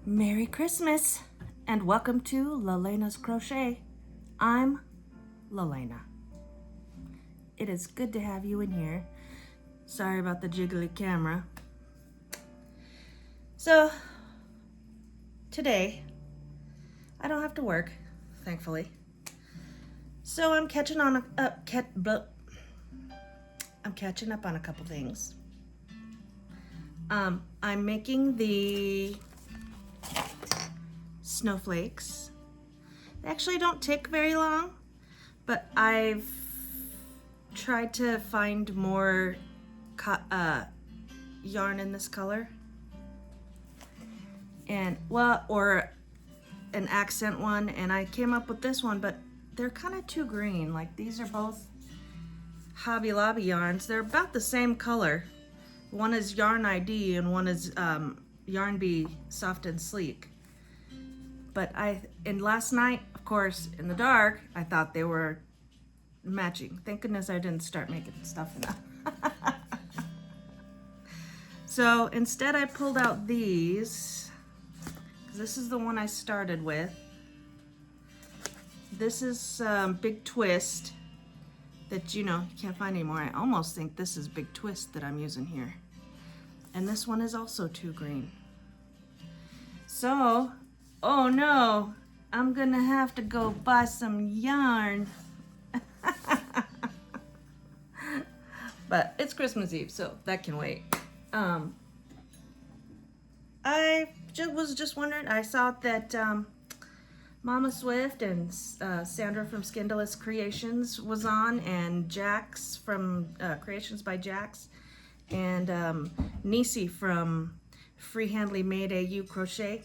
Merry Christmas and welcome to Lalena's Crochet. I'm Lalena. It is good to have you in here. Sorry about the jiggly camera. So today I don't have to work, thankfully. So I'm catching up on a couple things. I'm making the snowflakes. They actually don't take very long, but I've tried to find more yarn in this color, and or an accent one, and I came up with this one, but they're kind of too green. Like, these are both Hobby Lobby yarns. They're about the same color. One is Yarn ID and one is Yarn Bee Soft and Sleek. But last night, of course, in the dark, I thought they were matching. Thank goodness I didn't start making stuff enough. So instead I pulled out these, because this is the one I started with. This is Big Twist that, you can't find anymore. I almost think this is Big Twist that I'm using here. And this one is also too green. So, oh no, I'm gonna have to go buy some yarn. But it's Christmas Eve, so that can wait. I was just wondering, I saw that Mama Swift and Sandra from Skindless Creations was on, and Jax from Creations by Jax, and Nisi from Freehandly Made AU Crochet.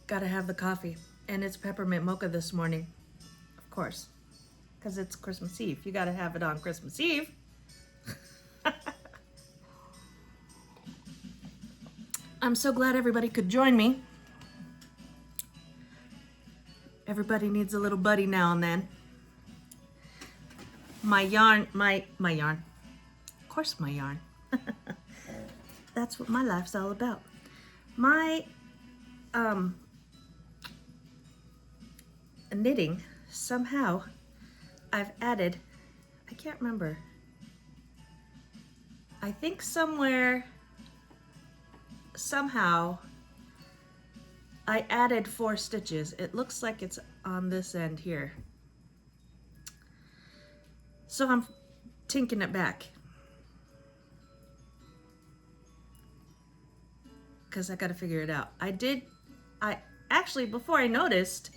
Gotta have the coffee, and it's peppermint mocha this morning, of course, because it's Christmas Eve. You gotta have it on Christmas Eve. I'm so glad everybody could join me. Everybody needs a little buddy now and then. My yarn. Of course my yarn. That's what my life's all about. My knitting, somehow I've added, I can't remember. I think somehow I added 4 stitches. It looks like it's on this end here. So I'm tinking it back, because I got to figure it out. I actually, before I noticed,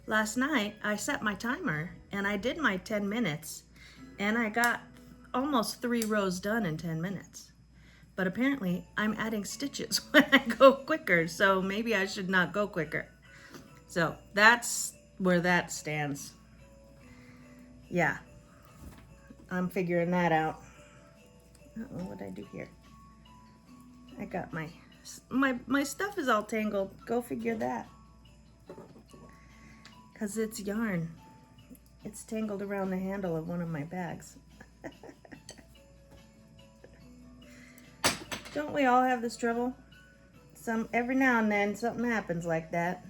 last night I set my timer and I did my 10 minutes and I got almost 3 rows done in 10 minutes. But apparently I'm adding stitches when I go quicker, so maybe I should not go quicker. So that's where that stands. Yeah, I'm figuring that out. Uh-oh, what did I do here? I got my stuff is all tangled. Go figure that. Because it's yarn. It's tangled around the handle of one of my bags. Don't we all have this trouble? Every now and then something happens like that.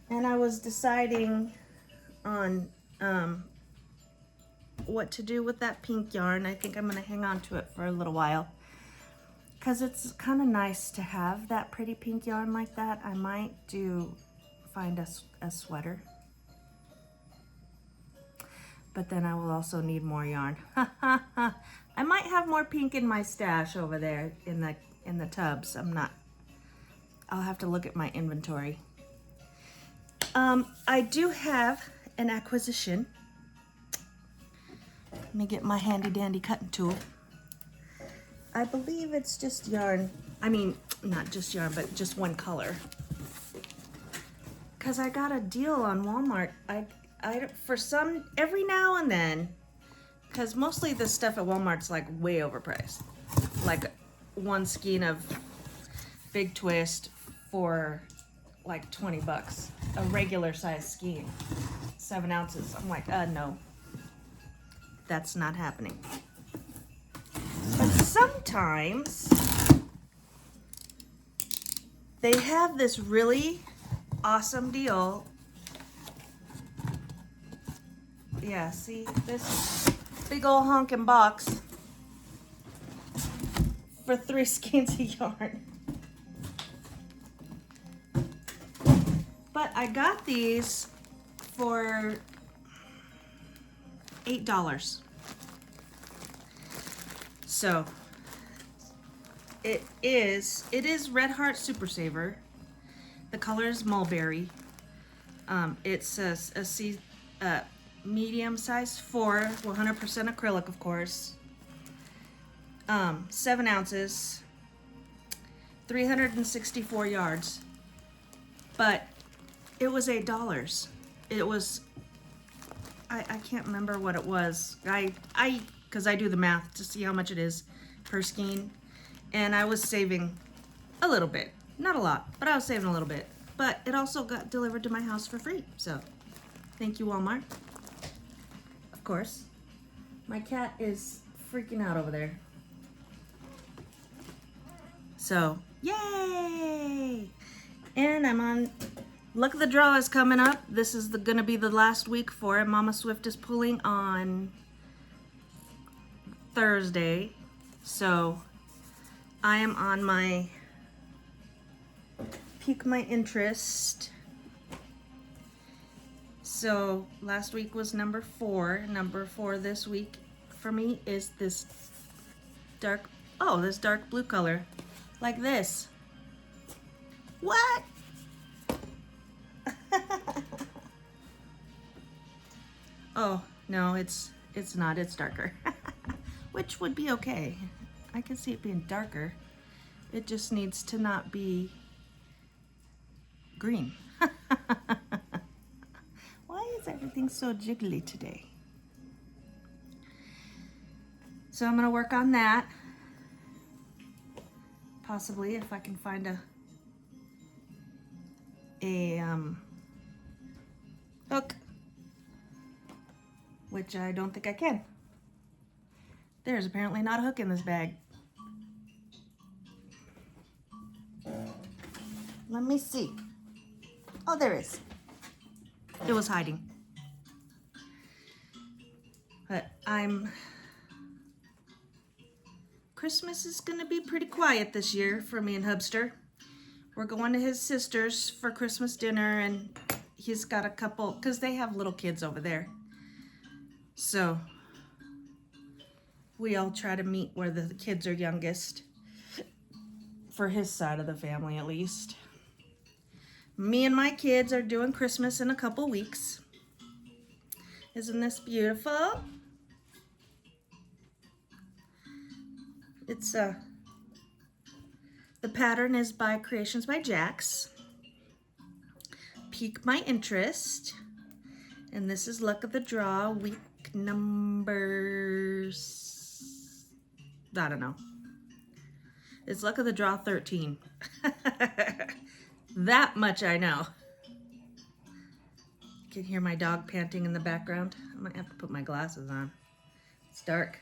And I was deciding on what to do with that pink yarn. I think I'm going to hang on to it for a little while, because it's kind of nice to have that pretty pink yarn like that. I might find a sweater. But then I will also need more yarn. I might have more pink in my stash over there in the tubs. I'll have to look at my inventory. I do have an acquisition. Let me get my handy dandy cutting tool. I believe it's just yarn. I mean, not just yarn, but just one color. Because I got a deal on Walmart. Every now and then, because mostly the stuff at Walmart's like way overpriced. Like one skein of Big Twist for like 20 bucks. A regular size skein. 7 ounces. I'm like, no. That's not happening. sometimes they have this really awesome deal. Yeah, see this big old honking box for 3 skeins of yarn. But I got these for $8. So it is Red Heart Super Saver. The color is mulberry. It's a medium size 4, 100% acrylic, of course. 7 ounces, 364 yards. But it was $8. It was, I can't remember what it was. Because I do the math to see how much it is per skein. And I was saving a little bit. Not a lot, but I was saving a little bit. But it also got delivered to my house for free. So, thank you, Walmart. Of course. My cat is freaking out over there. So, yay! And I'm on, Luck of the Draw is coming up. This is gonna be the last week for it. Mama Swift is pulling on Thursday. So, I am on my Pique My Interest. So, last week was number 4. Number 4 this week for me is this dark blue color. Like this. What? Oh, no, it's not. It's darker. Which would be okay. I can see it being darker. It just needs to not be green. Why is everything so jiggly today? So I'm going to work on that. Possibly, if I can find a hook, which I don't think I can. There's apparently not a hook in this bag. Let me see. Oh, there is. It was hiding. But Christmas is gonna be pretty quiet this year for me and Hubster. We're going to his sister's for Christmas dinner, and he's got a couple, because they have little kids over there. So we all try to meet where the kids are youngest, for his side of the family at least. Me and my kids are doing Christmas in a couple weeks. Isn't this beautiful? It's the pattern is by Creations by Jax. Pique My Interest. And this is Luck of the Draw, week numbers, I don't know. It's Luck of the Draw 13. That much I know. You can hear my dog panting in the background. I might have to put my glasses on. It's dark.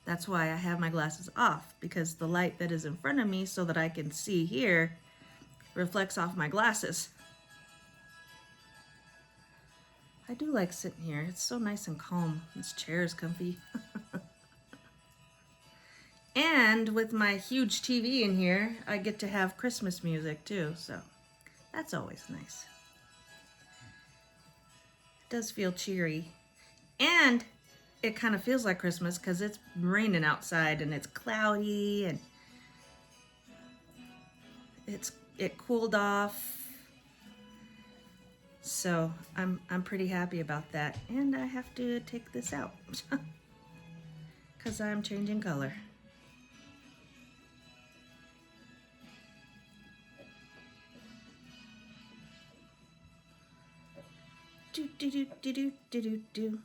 That's why I have my glasses off, because the light that is in front of me so that I can see here reflects off my glasses. I do like sitting here. It's so nice and calm. This chair is comfy. And with my huge TV in here, I get to have Christmas music too, so that's always nice. It does feel cheery. And it kind of feels like Christmas because it's raining outside and it's cloudy and it cooled off. So I'm pretty happy about that. And I have to take this out because I'm changing color. Do.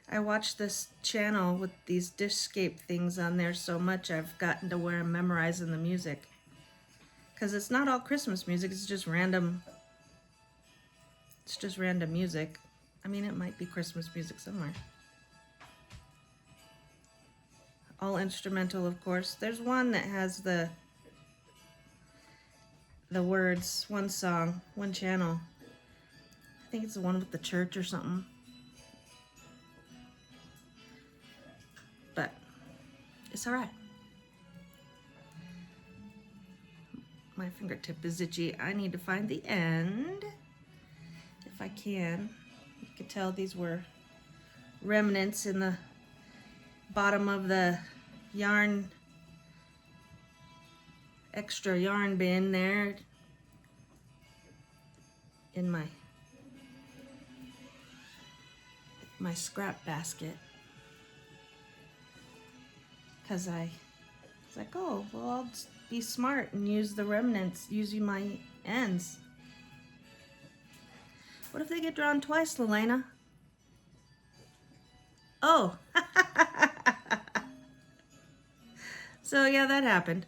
I watch this channel with these Dishscape things on there so much I've gotten to where I'm memorizing the music. Because it's not all Christmas music, it's just random. It's just random music. I mean, it might be Christmas music somewhere. All instrumental, of course. There's one that has the words, one song, one channel. I think it's the one with the church or something. But it's all right. My fingertip is itchy. I need to find the end if I can. You can tell these were remnants in the bottom of the yarn, extra yarn bin there in my scrap basket. Because I was like, oh, well, I'll just be smart and use the remnants, using my ends. What if they get drawn twice, Lelena? Oh. So yeah, that happened.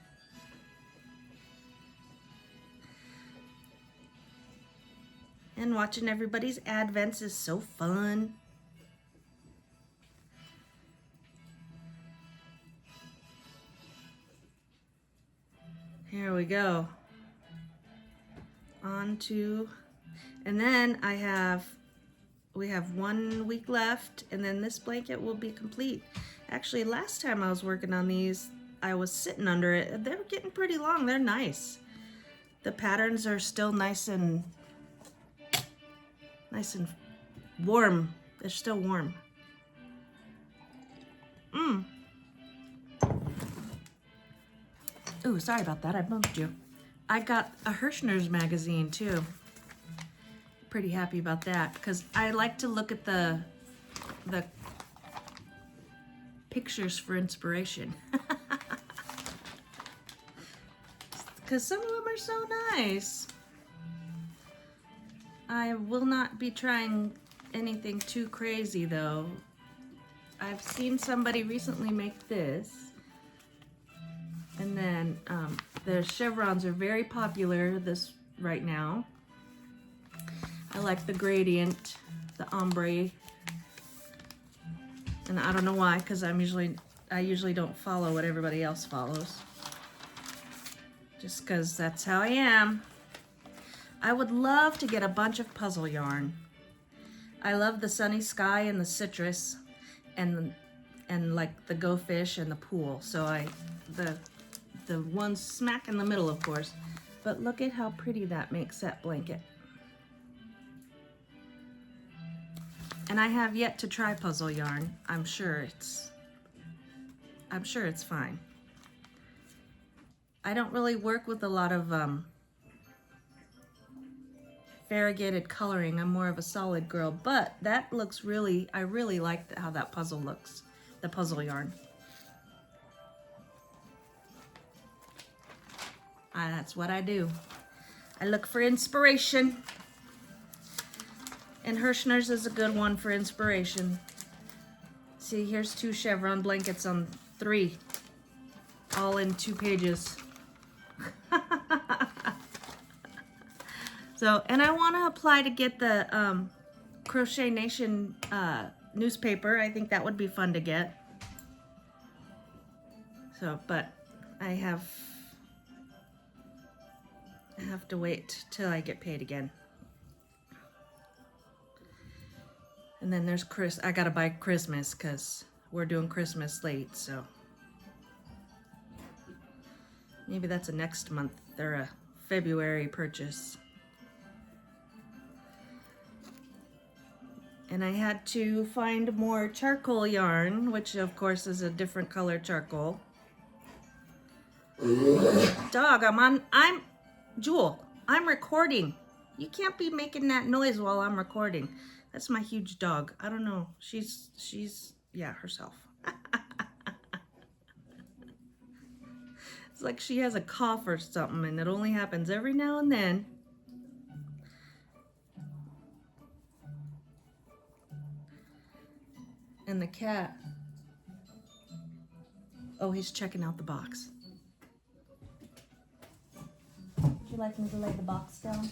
And watching everybody's advents is so fun. Here we go. On to, and then we have 1 week left, and then this blanket will be complete. Actually, last time I was working on these, I was sitting under it. They're getting pretty long. They're nice. The patterns are still nice and warm. They're still warm. Ooh, sorry about that. I bumped you. I got a Hirschner's magazine too. Pretty happy about that because I like to look at the pictures for inspiration. Because some of them are so nice. I will not be trying anything too crazy though. I've seen somebody recently make this. And then the chevrons are very popular right now. I like the gradient, the ombre. And I don't know why, because I usually don't follow what everybody else follows. Just because that's how I am. I would love to get a bunch of puzzle yarn. I love the sunny sky and the citrus and like the go fish and the pool. So the one smack in the middle, of course. But look at how pretty that makes that blanket. And I have yet to try puzzle yarn. I'm sure it's fine. I don't really work with a lot of variegated coloring. I'm more of a solid girl, but that looks really, I really like how that puzzle looks, the puzzle yarn. That's what I do. I look for inspiration. And Hirschner's is a good one for inspiration. See, here's 2 chevron blankets on 3. All in 2 pages. So, and I want to apply to get the Crochet Nation newspaper. I think that would be fun to get. So, but I have to wait till I get paid again. And then there's I gotta buy Christmas because we're doing Christmas late, so maybe that's a next month or a February purchase. And I had to find more charcoal yarn, which of course is a different color charcoal. Dog, Jewel, I'm recording. You can't be making that noise while I'm recording. That's my huge dog. I don't know. She's yeah, herself. It's like she has a cough or something, and it only happens every now and then. And the cat, oh, he's checking out the box. Would you like me to lay the box down?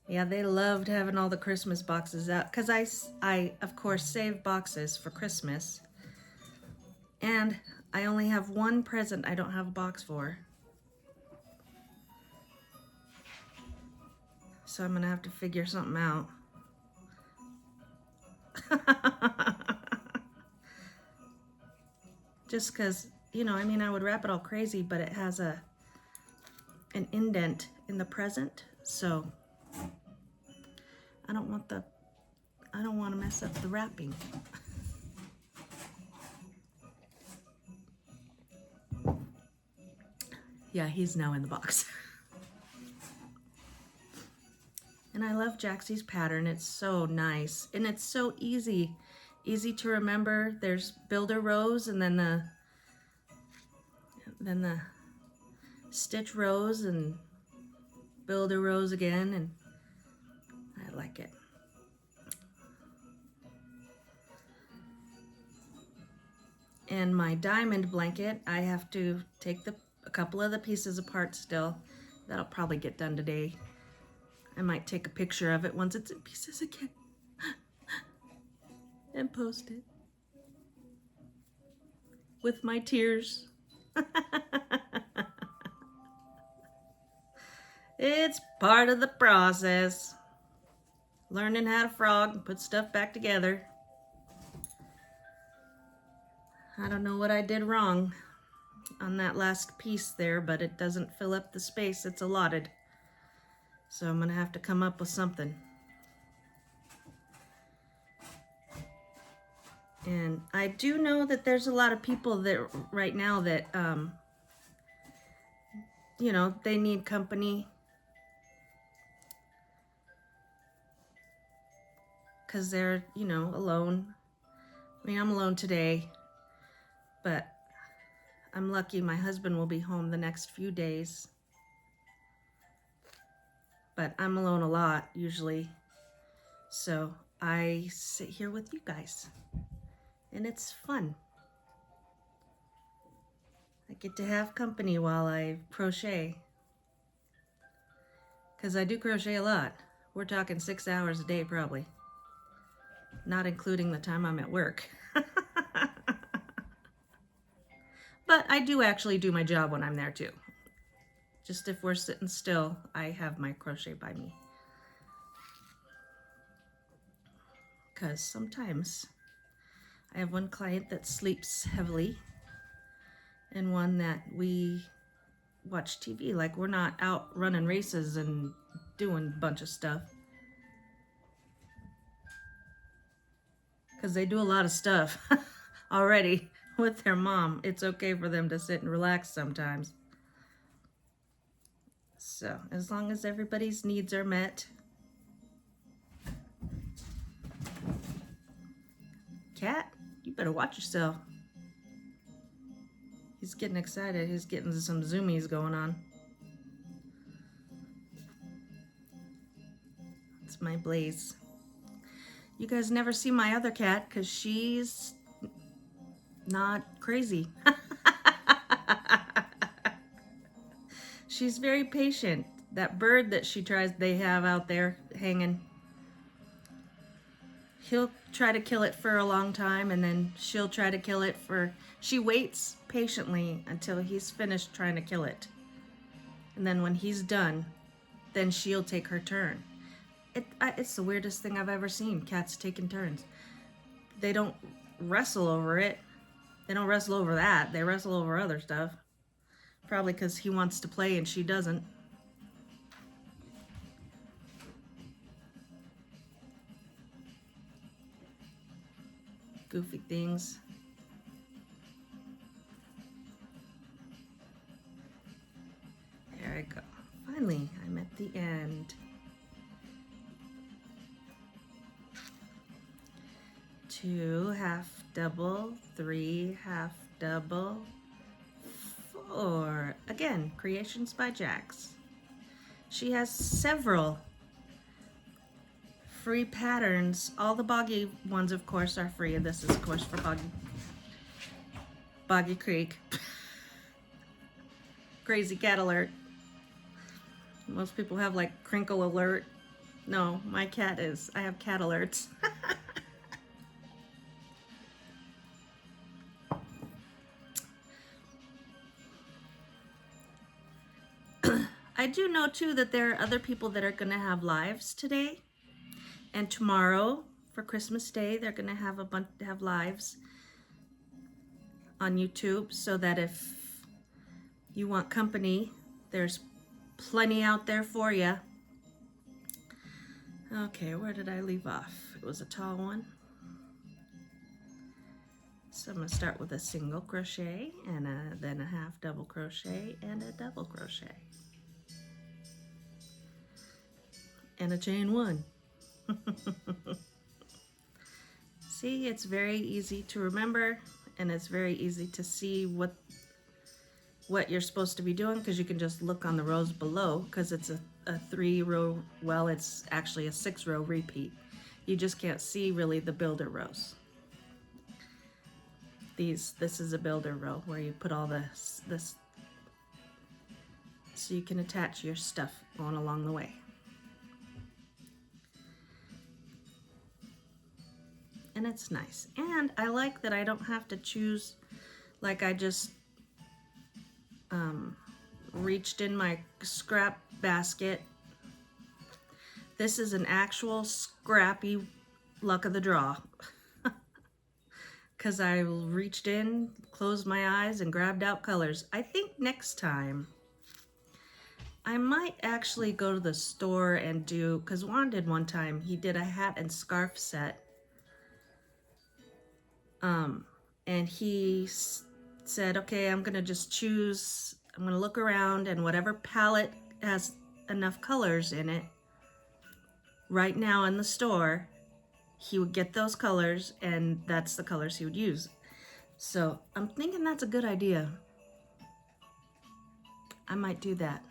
Yeah, they loved having all the Christmas boxes out because I, of course, save boxes for Christmas. And I only have one present I don't have a box for. So I'm going to have to figure something out. Just because, you know, I mean, I would wrap it all crazy, but it has an indent in the present. So I don't want to mess up the wrapping. Yeah, he's now in the box. And I love Jaxie's pattern. It's so nice. And it's so easy to remember. There's builder rows and then the stitch rows and builder rows again, and I like it. And my diamond blanket, I have to take a couple of the pieces apart still. That'll probably get done today. I might take a picture of it once it's in pieces again and post it with my tears. It's part of the process. Learning how to frog and put stuff back together. I don't know what I did wrong on that last piece there, but it doesn't fill up the space it's allotted. So I'm gonna have to come up with something. And I do know that there's a lot of people that right now that, you know, they need company. Because they're, you know, alone. I mean, I'm alone today, but I'm lucky my husband will be home the next few days. But I'm alone a lot, usually. So I sit here with you guys. And it's fun. I get to have company while I crochet. Because I do crochet a lot. We're talking 6 hours a day, probably. Not including the time I'm at work. But I do actually do my job when I'm there, too. Just if we're sitting still, I have my crochet by me. Because sometimes I have one client that sleeps heavily and one that we watch TV. Like, we're not out running races and doing a bunch of stuff. Because they do a lot of stuff already with their mom. It's okay for them to sit and relax sometimes. So, as long as everybody's needs are met. Cat, you better watch yourself. He's getting excited. He's getting some zoomies going on. It's my Blaze. You guys never see my other cat because she's not crazy. She's very patient. That bird that they have out there hanging, he'll try to kill it for a long time and then she'll try to kill it she waits patiently until he's finished trying to kill it. And then when he's done, then she'll take her turn. It's the weirdest thing I've ever seen, cats taking turns. They don't wrestle over it. They don't wrestle over that. They wrestle over other stuff. Probably because he wants to play and she doesn't. Goofy things. There I go. Finally, I'm at the end. 2 half double, 3 half double, 4. Again, Creations by Jax. She has several free patterns. All the Boggy ones, of course, are free. And this is, of course, for Boggy Creek. Crazy Cat Alert. Most people have like Crinkle Alert No, my cat is. I have cat alerts. I do know too that there are other people that are going to have lives today and tomorrow for Christmas Day. They're going to have have lives on YouTube, so that if you want company, there's plenty out there for you. Okay, where did I leave off? It was a tall one. So I'm going to start with a single crochet and then a half double crochet and a double crochet. And a chain one. See, it's very easy to remember, and it's very easy to see what you're supposed to be doing, because you can just look on the rows below, because it's a 3-row, well, it's actually a 6-row repeat. You just can't see really the builder rows. This is a builder row where you put all this so you can attach your stuff going along the way. And it's nice. And I like that I don't have to choose, like I just reached in my scrap basket. This is an actual scrappy luck of the draw. Because I reached in, closed my eyes, and grabbed out colors. I think next time I might actually go to the store and do, because Juan did one time, he did a hat and scarf set. And he said, okay, I'm gonna just choose, I'm gonna look around, and whatever palette has enough colors in it right now in the store, he would get those colors, and that's the colors he would use. So I'm thinking that's a good idea. I might do that.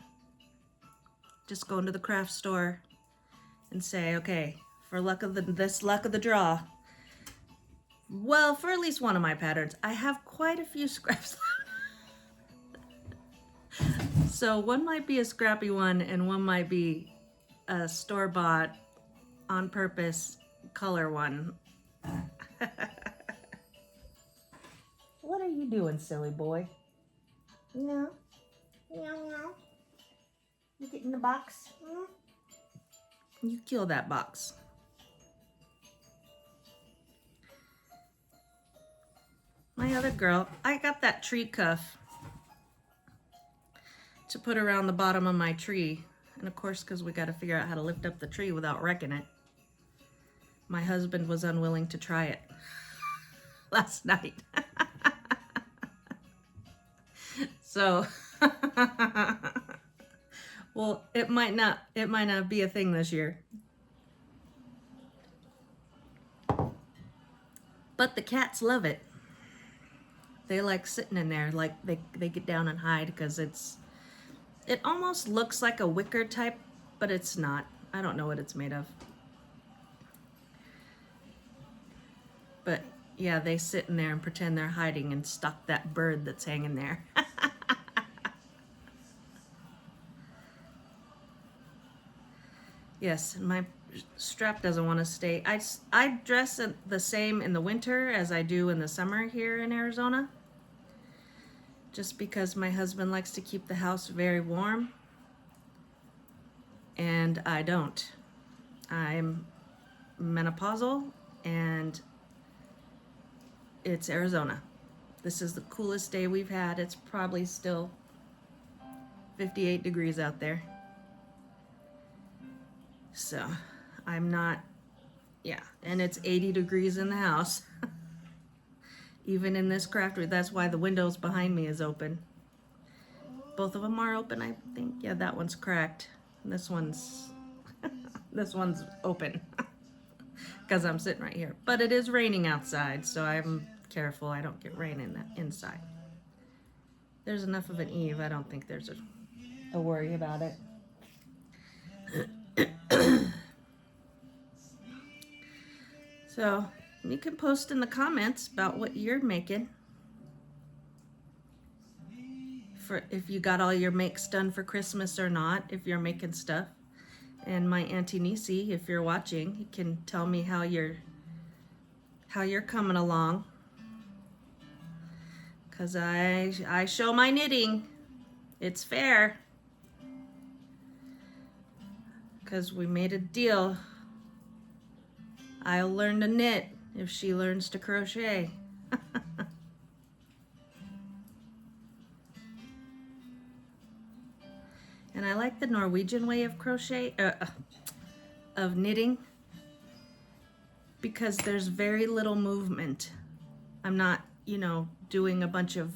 Just go into the craft store and say, okay, for this luck of the draw, well, for at least one of my patterns, I have quite a few scraps left. So one might be a scrappy one, and one might be a store-bought, on-purpose color one. What are you doing, silly boy? No. Meow, meow. You get in the box? You kill that box. My other girl, I got that tree cuff to put around the bottom of my tree. And of course, because we got to figure out how to lift up the tree without wrecking it. My husband was unwilling to try it last night. So, well, it might not be a thing this year. But the cats love it. They like sitting in there, like they get down and hide, because it almost looks like a wicker type, but it's not. I don't know what it's made of. But yeah, they sit in there and pretend they're hiding and stalk that bird that's hanging there. Yes, and my strap doesn't want to stay. I dress the same in the winter as I do in the summer here in Arizona. Just because my husband likes to keep the house very warm. And I don't. I'm menopausal, and it's Arizona. This is the coolest day we've had. It's probably still 58 degrees out there. So I'm not, yeah, and it's 80 degrees in the house. Even in this craft room. That's why the windows behind me is open. Both of them are open, I think. Yeah, that one's cracked. And this one's this one's open because I'm sitting right here. But it is raining outside, so I'm careful I don't get rain in the inside. There's enough of an eave. I don't think there's a worry about it. So you can post in the comments about what you're making, for if you got all your makes done for Christmas or not, if you're making stuff. And my Auntie Nisi, if you're watching, you can tell me how you're coming along. Cause I show my knitting. It's fair. Cause we made a deal. I'll learn to knit if she learns to crochet. And I like the Norwegian way of crochet, of knitting, because there's very little movement. I'm not, you know, doing a bunch of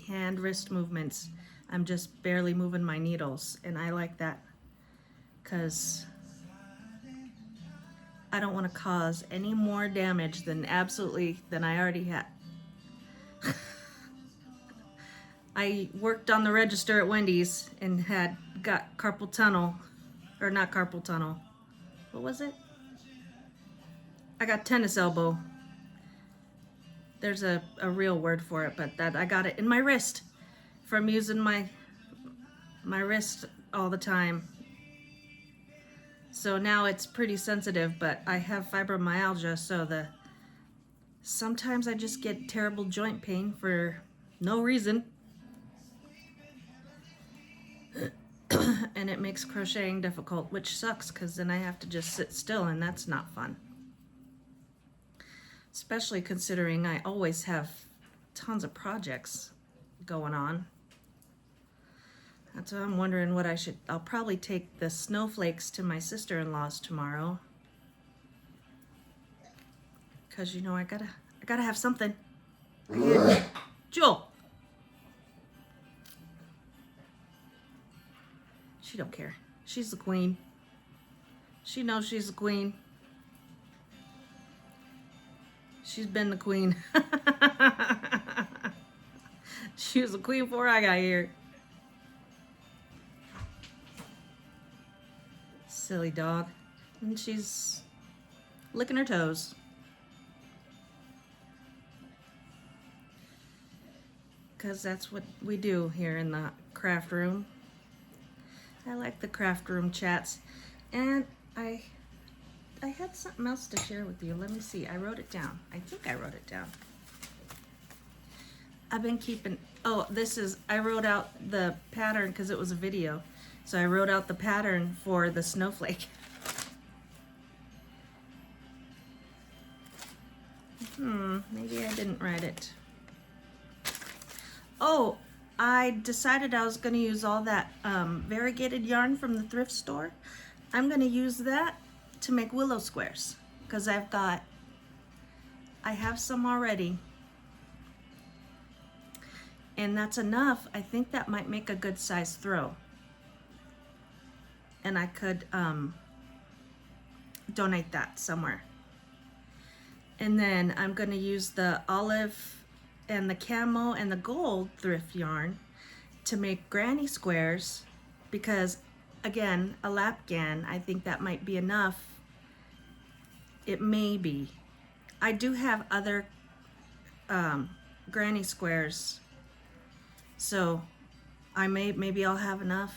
hand wrist movements. I'm just barely moving my needles, and I like that because I don't want to cause any more damage than I already had. I worked on the register at Wendy's and got carpal tunnel, or not carpal tunnel. What was it? I got tennis elbow. There's a real word for it, but I got it in my wrist from using my wrist all the time. So now it's pretty sensitive, but I have fibromyalgia, so sometimes I just get terrible joint pain for no reason. And it makes crocheting difficult, which sucks because then I have to just sit still, and that's not fun. Especially considering I always have tons of projects going on. That's why I'm wondering what I'll probably take the snowflakes to my sister-in-law's tomorrow. Cause you know I gotta have something. Jewel. She don't care. She's the queen. She knows she's the queen. She's been the queen. She was the queen before I got here. Silly dog. And she's licking her toes. Because that's what we do here in the craft room. I like the craft room chats. And I had something else to share with you. Let me see. I wrote it down. I think I wrote it down. I've been keeping... Oh, I wrote out the pattern because it was a video. So I wrote out the pattern for the snowflake. Maybe I didn't write it. Oh, I decided I was going to use all that variegated yarn from the thrift store. I'm going to use that to make willow squares because I have some already. And that's enough. I think that might make a good size throw. And I could donate that somewhere. And then I'm going to use the olive and the camo and the gold thrift yarn to make granny squares because, again, a lapgan, I think that might be enough. It may be. I do have other granny squares, so maybe I'll have enough.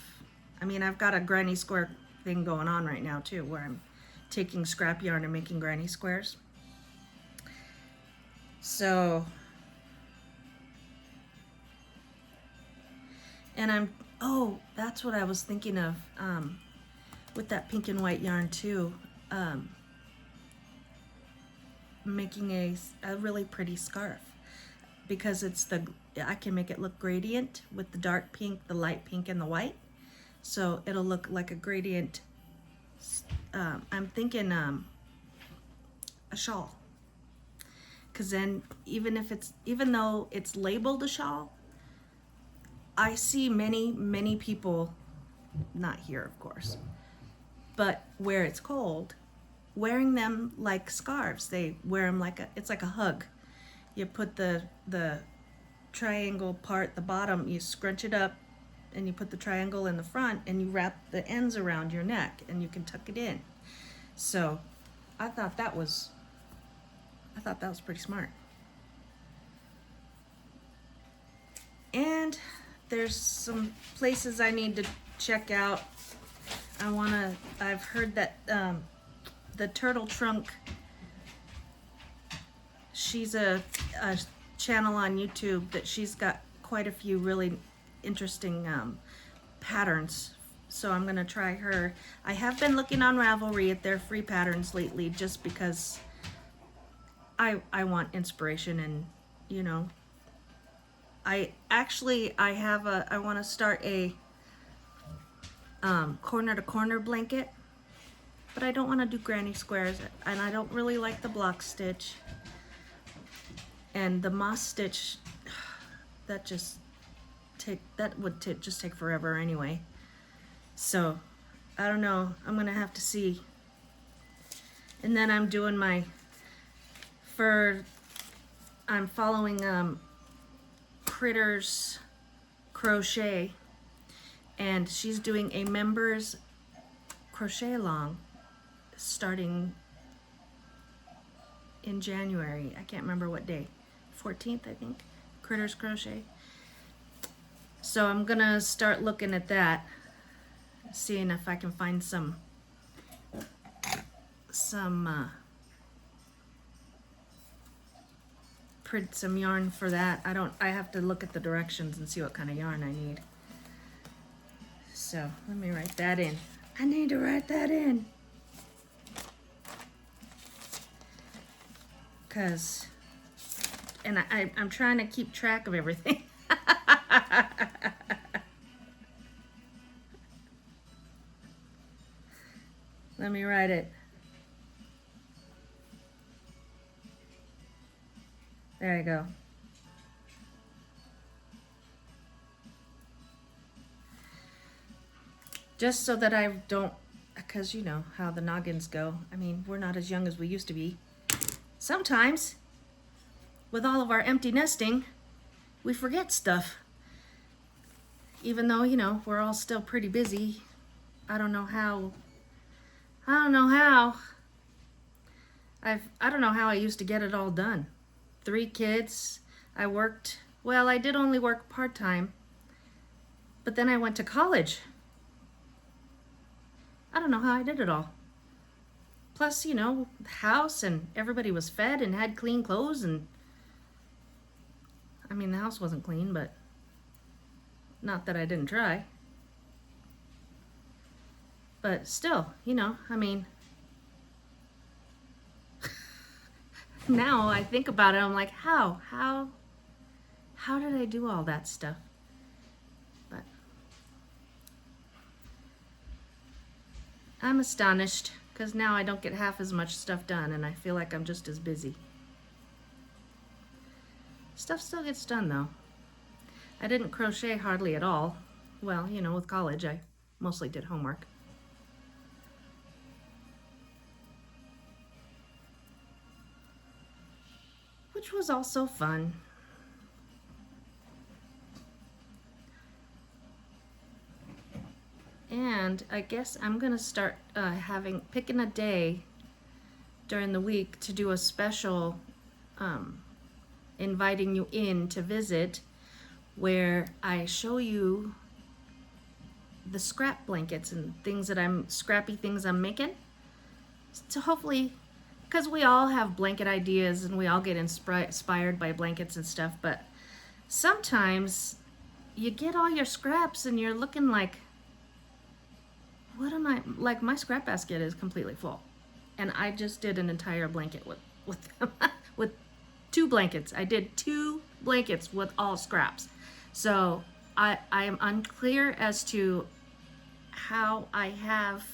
I mean, I've got a granny square thing going on right now too, where I'm taking scrap yarn and making granny squares. So, and that's what I was thinking of with that pink and white yarn too. Making a really pretty scarf because I can make it look gradient with the dark pink, the light pink, and the white. So it'll look like a gradient. I'm thinking a shawl. Cause then even though it's labeled a shawl, I see many people, not here of course, but where it's cold, wearing them like scarves. They wear them it's like a hug. You put the triangle part, the bottom, you scrunch it up and you put the triangle in the front and you wrap the ends around your neck and you can tuck it in. So I thought that was pretty smart. And there's some places I need to check out. I've heard that the turtle trunk, she's a channel on YouTube that she's got quite a few really interesting patterns. So I'm gonna try her. I have been looking on Ravelry at their free patterns lately just because I want inspiration, and you know, I want to start a corner to corner blanket, but I don't want to do granny squares, and I don't really like the block stitch and the moss stitch. That would just take forever anyway. So I don't know, I'm gonna have to see. And then I'm doing I'm following Critters Crochet, and she's doing a members crochet along starting in January. I can't remember what day, 14th I think, Critters Crochet. So I'm gonna start looking at that, seeing if I can find some print some yarn for that. I have to look at the directions and see what kind of yarn I need. So let me write that in. I need to write that in. And I'm trying to keep track of everything. Let me write it. There you go. Just so that I don't, because you know how the noggins go. I mean, we're not as young as we used to be. Sometimes, with all of our empty nesting, we forget stuff. Even though, you know, we're all still pretty busy. I don't know how. I don't know how I used to get it all done. 3 kids. I did only work part-time, but then I went to college. I don't know how I did it all. Plus, you know, the house, and everybody was fed and had clean clothes, and I mean, the house wasn't clean, but not that I didn't try. But still, you know, I mean, now I think about it, I'm like, how did I do all that stuff? But I'm astonished, because now I don't get half as much stuff done, and I feel like I'm just as busy. Stuff still gets done though. I didn't crochet hardly at all. Well, you know, with college I mostly did homework. Which was also fun. And I guess I'm gonna start picking a day during the week to do a special inviting you in to visit, where I show you the scrap blankets and scrappy things I'm making. So hopefully, because we all have blanket ideas and we all get inspired by blankets and stuff, but sometimes you get all your scraps and you're looking like, like my scrap basket is completely full. And I just did an entire blanket with 2 blankets. I did 2 blankets with all scraps. So I am unclear as to how I have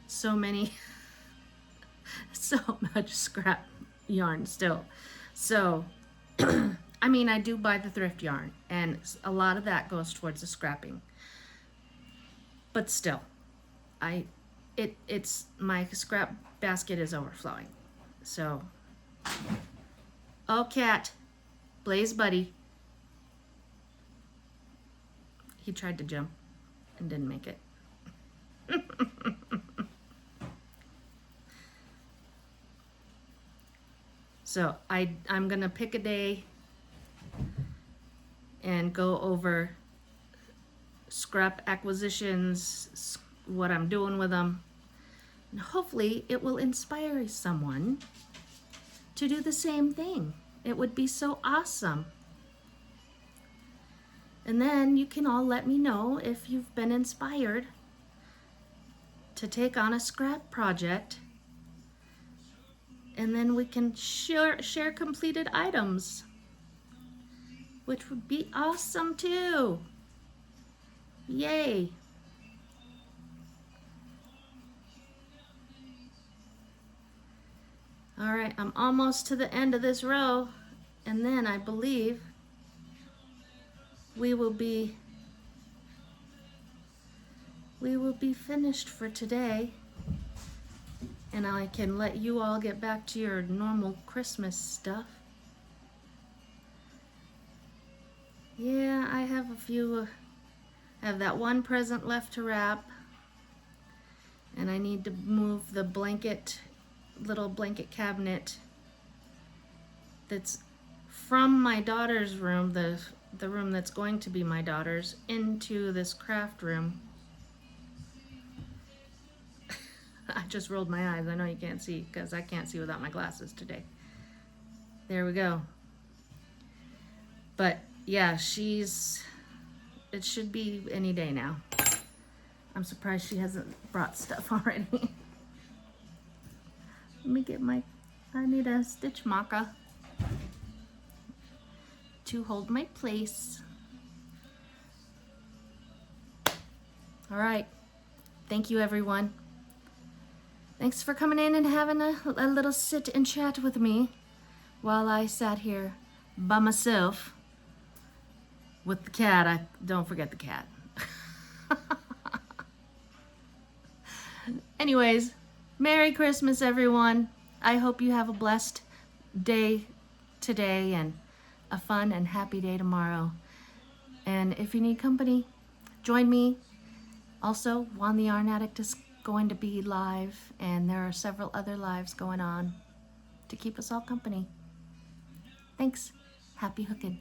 so much scrap yarn still. So I mean, I do buy the thrift yarn, and a lot of that goes towards the scrapping. But still, it's my scrap basket is overflowing. So, oh cat, Blaze buddy. He tried to jump and didn't make it. So I'm gonna pick a day and go over scrap acquisitions, what I'm doing with them. And hopefully it will inspire someone to do the same thing. It would be so awesome. And then you can all let me know if you've been inspired to take on a scrap project, and then we can share completed items, which would be awesome too. Yay. All right, I'm almost to the end of this row, and then I believe we will be finished for today, and I can let you all get back to your normal Christmas stuff. Yeah, I have a few, I have that one present left to wrap, and I need to move the little blanket cabinet that's from my daughter's room, the room that's going to be my daughter's, into this craft room. I just rolled my eyes. I know you can't see because I can't see without my glasses today. There we go. But yeah, it should be any day now. I'm surprised she hasn't brought stuff already. Let me get I need a stitch marker to hold my place. All right. Thank you, everyone. Thanks for coming in and having a little sit and chat with me while I sat here by myself with the cat. Don't forget the cat. Anyways, Merry Christmas, everyone. I hope you have a blessed day today and a fun and happy day tomorrow. And if you need company, join me. Also, Juan the Yarn Addict is going to be live, and there are several other lives going on to keep us all company. Thanks. Happy hooking.